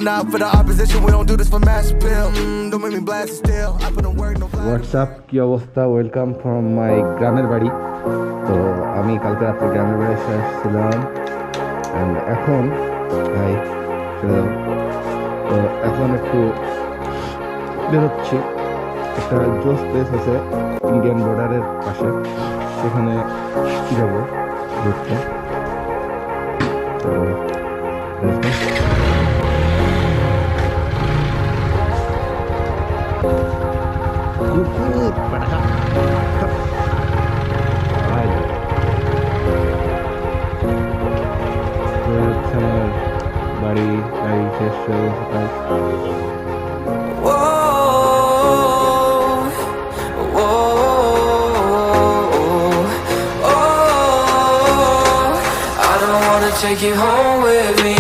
not for the opposition, we don't do this for mass appeal. Don't make me blast it still. I put in work, no fly. What's up? কি অবস্থা? Welcome from my গ্রামের বাড়ি। তো আমি কালকে রাত্রে গ্রামের বাড়ি এসে আসছিলাম অ্যান্ড এখন তো এখন একটু বেরোচ্ছি। একটা জোস প্লেস আছে ইন্ডিয়ান বর্ডারের পাশে, সেখানে যাব ঘুরতে। তো বাড়ি শেষ হয়ে গেছে। Take you home with me.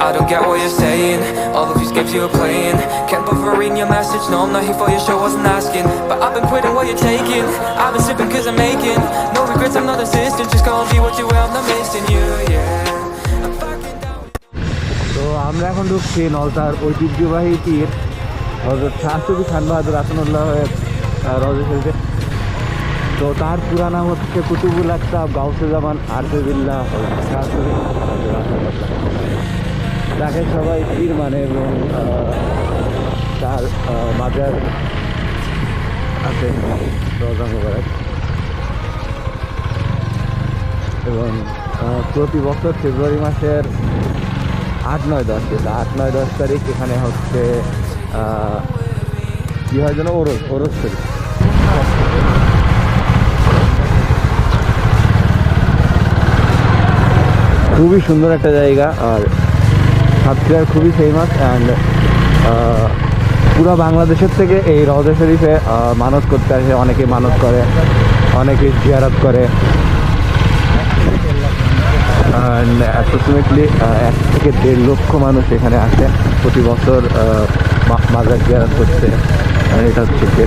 I don't get what you're saying. All of these games you're playing. Can't bother reading your message. No, I'm not here for your show, wasn't asking. But I've been quitting what you're taking. I've been sipping cause I'm making no regrets, I'm not assistant. Just gonna be what you are, I'm not missing you, yeah. I'm fucking down. তো আমরা এখন ঢুকছি নলতার ঐতিহ্যবাহী তীর হযরত শাহ সুফি খান বাহাদুর হাসানুল্লাহের রওজা শরীফে। তো তার পুরা নাম হচ্ছে কুতুবুল আকতাব গাউসে জামান আরফিবিল্লাহ শাহ সুফি তাকে সবাই পীর মানে, এবং তার মাজার আছে রওজা মোবারক। এবং প্রতি বছর ফেব্রুয়ারি মাসের 8, 9, 10 তারিখ এখানে হচ্ছে কী হয় যেন ওরস শরীফ। খুবই সুন্দর একটা জায়গা, আর সাতক্ষীরার খুবই ফেমাস। অ্যান্ড পুরো বাংলাদেশের থেকে এই রওজা শরীফে মানত করতে আসে, অনেকে মানত করে, অনেকে জিয়ারত করে। অ্যান্ড অ্যাপ্রক্সিমেটলি 1 থেকে 1.5 লক্ষ মানুষ এখানে আসে প্রতি বছর মাজার জিয়ারত করতে। এটা হচ্ছে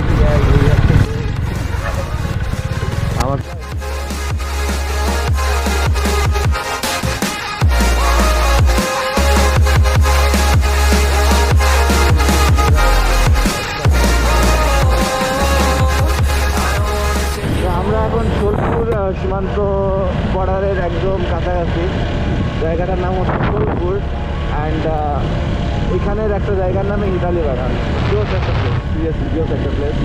আমার সীমান্ত বর্ডারের একদম কাছাকাছি। জায়গাটার নাম হচ্ছে ফুলপুর। অ্যান্ড এখানের একটা জায়গার নামে হিতালি বাগান। জিওস একটা place.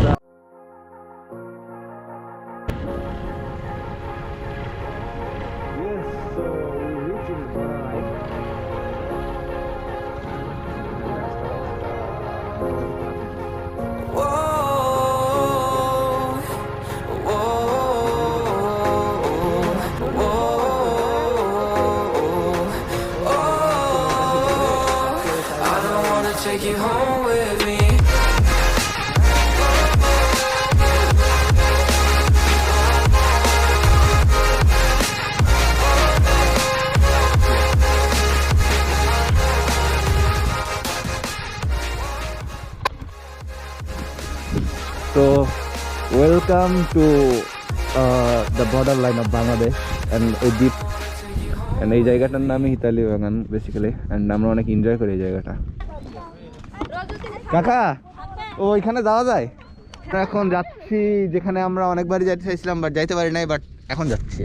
Take you home with me. So welcome to the borderline of Bangladesh and a deep, and এই জায়গাটার নামই হিতালি বাগান বেসিক্যালি। অ্যান্ড আমরা অনেক এনজয় করি এই জায়গাটা। কাকা ওইখানে যাওয়া যায়? এখন যাচ্ছি যেখানে আমরা অনেকবারই যাইতে চাইছিলাম, বাট যাইতে পারি নাই, বাট এখন যাচ্ছি।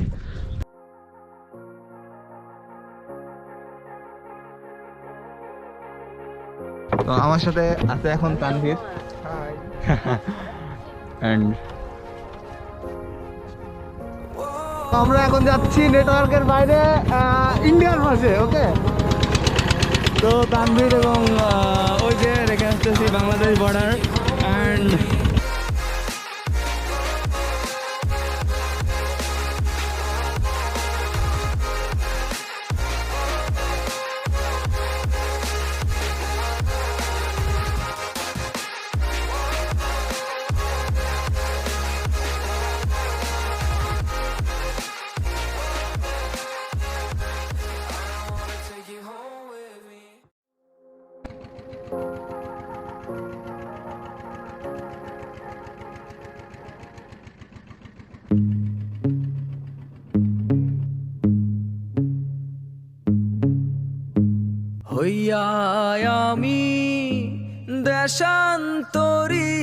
তো আমার সাথে আছে এখন তানভীর। অ্যান্ড আমরা এখন যাচ্ছি নেটওয়ার্কের বাইরে ইন্ডিয়ার পাশে। ওকে, তো তানভীর এবং ওই যে রেখে আসতেছি বাংলাদেশ বর্ডার। অ্যান্ড হইয়া আমি দেশান্তরী,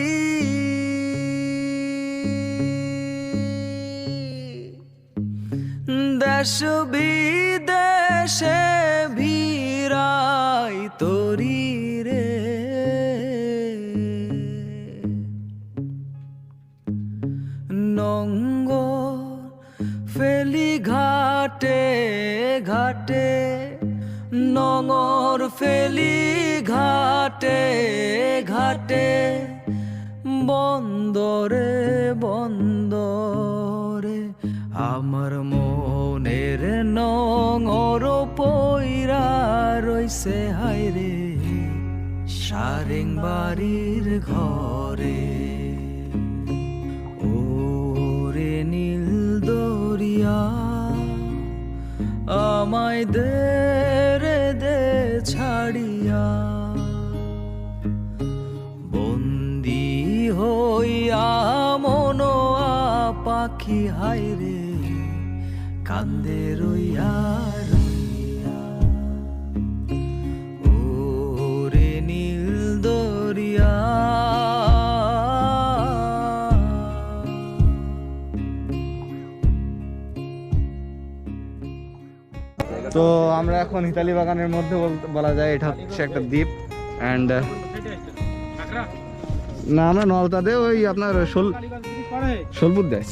দেশ বিদেশে ভিড়াই তরি রে, নঙ্গর ফেলি ঘাটে ঘাটে, নঙর ফেলি ঘাটে ঘাটে, বন্দরে বন্দরে আমার মনের নঙর পইরা রইছে হায়রে সারেং বাড়ির ঘরে। ওরে নীল দরিয়া আমায় দে রে দে ছাড়িয়া, বন্দি হইয়া মনোয়া পাখি হায়রে কান্দে রইয়া রইয়া। ওরে নীল দরিয়া তো আমরা এখন হিতালি বাগানের মধ্যে বলা যায় এটা হচ্ছে একটা দ্বীপ। অ্যান্ড না আমরা নলতাতে ওই আপনার শোলপুর দেয়।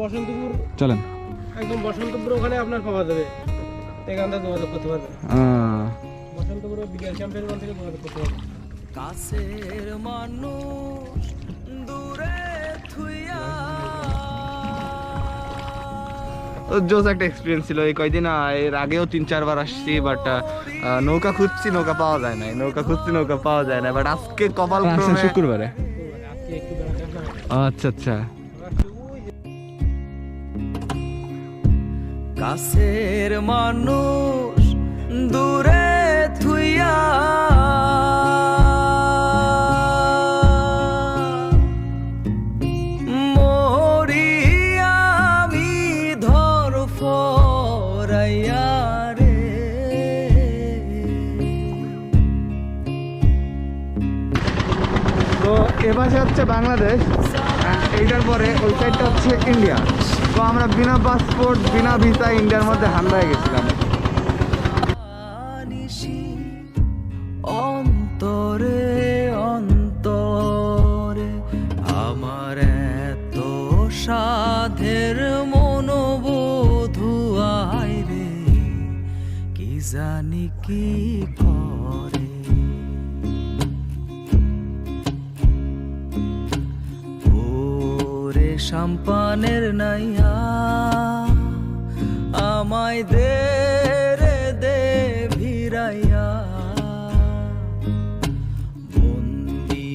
বসন্তপুর চলেন একদম বসন্তপুর ওখানে আপনার পাওয়া যাবে, এখান থেকে যোগাযোগ করতে পারবেন। বসন্তপুর বিকাশ ক্যাম্পের থেকে যোগাযোগ করতে পারবেন। কাছের মানুষ দূরে থুইয়া, জোস একটা এক্সপিরিয়েন্স ছিল এই কয়দিন। এর আগেও 3-4 বার আসছি, বাট নৌকা খুঁজছি, নৌকা পাওয়া যায় নাই, নৌকা খুঁজছি, নৌকা পাওয়া যায় না। বাট আজকে কপাল শুক্রবারে। আজকে একটু বেড়াতে আসলাম। আচ্ছা আচ্ছা। কাছের মানুষ দূরে থুইয়া, মরি আমি ধর ফরাইয়া রে, তো এ পাশে হচ্ছে বাংলাদেশ, এইটার পরে ওই সাইডটা হচ্ছে ইন্ডিয়া। তো আমরা বিনা পাসপোর্ট বিনা ভিসা ইন্ডিয়ার মধ্যে হামলায় গেছিলাম। অন্তরে অন্তরে আমার এত সাধের মনোবধু আইরে কি জানি কি করে। ওরে সাম্পানের নাইয়া আমায় দে রে দে ভিড়াইয়া, বন্দি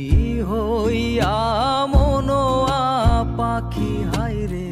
হইয়া মনোয়া পাখি হায়রে